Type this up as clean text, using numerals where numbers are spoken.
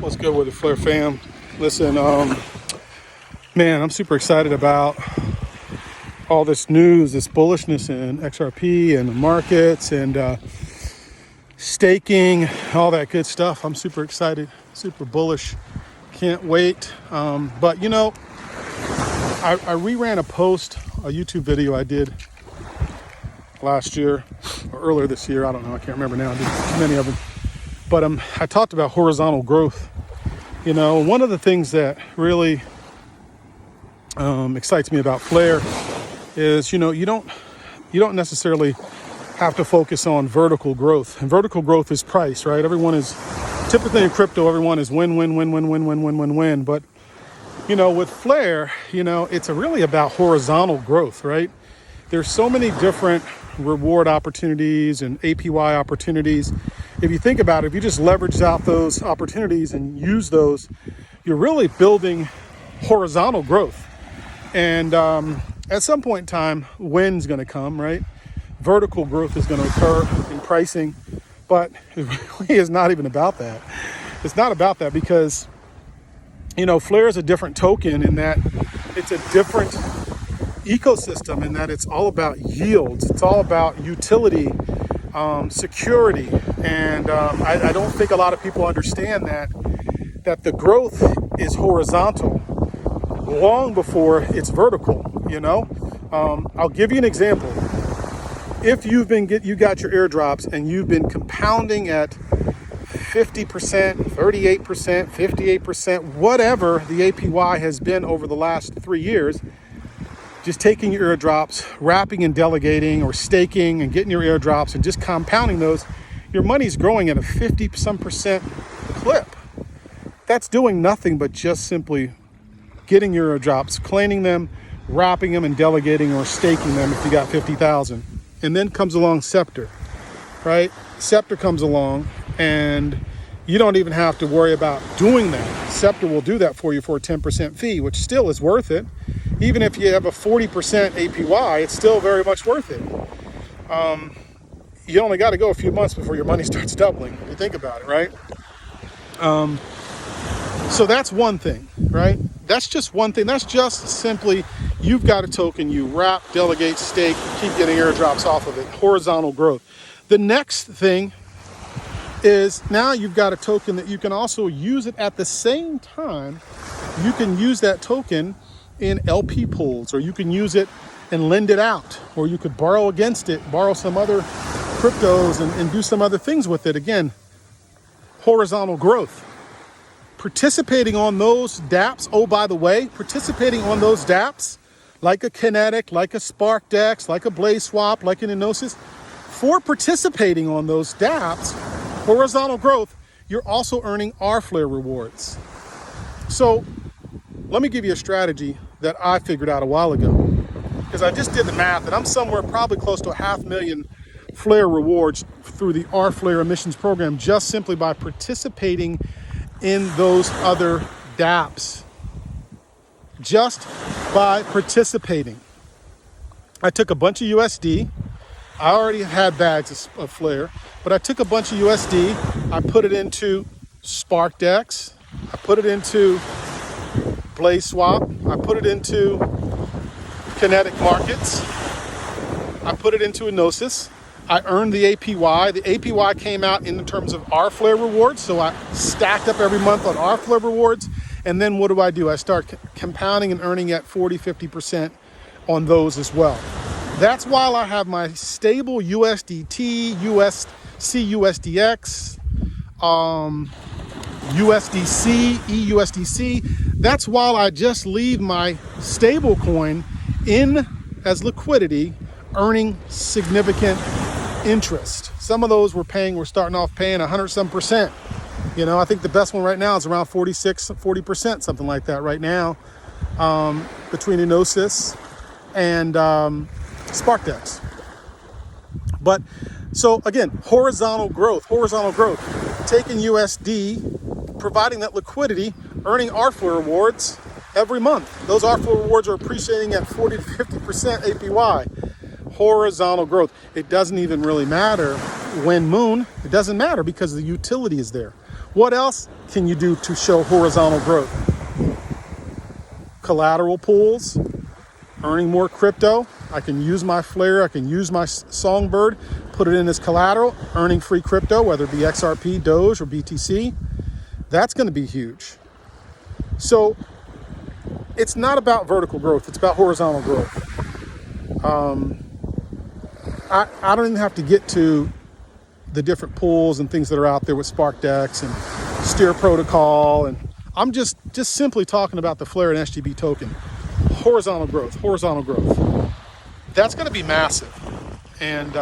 What's good with the Flare fam? Listen, man, I'm super excited about all this news, this bullishness in XRP and the markets and staking, all that good stuff. I'm super excited, super bullish. Can't wait. But you know, I reran a post, a YouTube video I did last year or earlier this year. I don't know. I can't remember now. I did too many of them. But I talked about horizontal growth. You know, one of the things that really excites me about Flare is, you know, you don't necessarily have to focus on vertical growth. And vertical growth is price, right? Everyone is typically in crypto. Everyone is win. But you know, with Flare, you know, it's really about horizontal growth, right? There's so many different reward opportunities and APY opportunities. If you think about it, if you just leverage out those opportunities and use those, you're really building horizontal growth. And at some point in time, wind's going to come, right? Vertical growth is going to occur in pricing, but it really is not even about that. It's not about that because, you know, Flare is a different token in that it's a different ecosystem in that it's all about yields. It's all about utility, security. And I don't think a lot of people understand that the growth is horizontal long before it's vertical, you know? I'll give you an example. If you got your airdrops and you've been compounding at 50%, 38%, 58%, whatever the APY has been over the last 3 years, just taking your airdrops, wrapping and delegating or staking and getting your airdrops and just compounding those, your money's growing at a 50% clip. That's doing nothing but just simply getting your airdrops, claiming them, wrapping them and delegating or staking them if you got 50,000. And then comes along Scepter, right? Scepter comes along and you don't even have to worry about doing that. Scepter will do that for you for a 10% fee, which still is worth it. Even if you have a 40% APY, it's still very much worth it. You only got to go a few months before your money starts doubling, if you think about it, right? So that's one thing, right? That's just one thing. That's just simply, you've got a token, you wrap, delegate, stake, keep getting airdrops off of it, horizontal growth. The next thing is now you've got a token that you can also use it at the same time. You can use that token in LP pools, or you can use it and lend it out, or you could borrow against it, borrow some other cryptos and do some other things with it. Again, horizontal growth. Participating on those DApps, oh, by the way, participating on those DApps, like a Kinetic, like a SparkDex, like a Blaze Swap, like an Enosis, for participating on those DApps, horizontal growth, you're also earning our Flare rewards. So let me give you a strategy that I figured out a while ago, because I just did the math and I'm somewhere probably close to 500,000 Flare rewards through the R Flare emissions program, just simply by participating in those other DApps. Just by participating. I took a bunch of USD. I already had bags of Flare, but I took a bunch of USD. I put it into SparkDex. I put it into Blaze Swap. I put it into Kinetic Markets. I put it into Enosis. I earned the APY. The APY came out in terms of our Flare rewards, so I stacked up every month on our Flare rewards. And then what do? I start compounding and earning at 40, 50% on those as well. That's while I have my stable USDT, USC, USDX, USDC, EUSDC. That's while I just leave my stable coin in as liquidity, earning significant interest. Some of those we're starting off paying 100-some%. You know, I think the best one right now is around 40%, something like that right now, between Enosis and SparkDex. But so again, horizontal growth, taking USD, providing that liquidity, earning our Flare rewards every month. Those R Flare rewards are appreciating at 40 to 50% APY. Horizontal growth. It doesn't even really matter when moon. It doesn't matter because the utility is there. What else? can you do to show horizontal growth? Collateral pools, earning more crypto. I can use my Flare, I can use my Songbird, put it in as collateral, earning free crypto, whether it be XRP, Doge, or BTC. That's going to be huge. So it's not about vertical growth, it's about horizontal growth. I don't even have to get to the different pools and things that are out there with SparkDex and Steer Protocol, and I'm just simply talking about the Flare and SGB token. Horizontal growth. That's going to be massive. And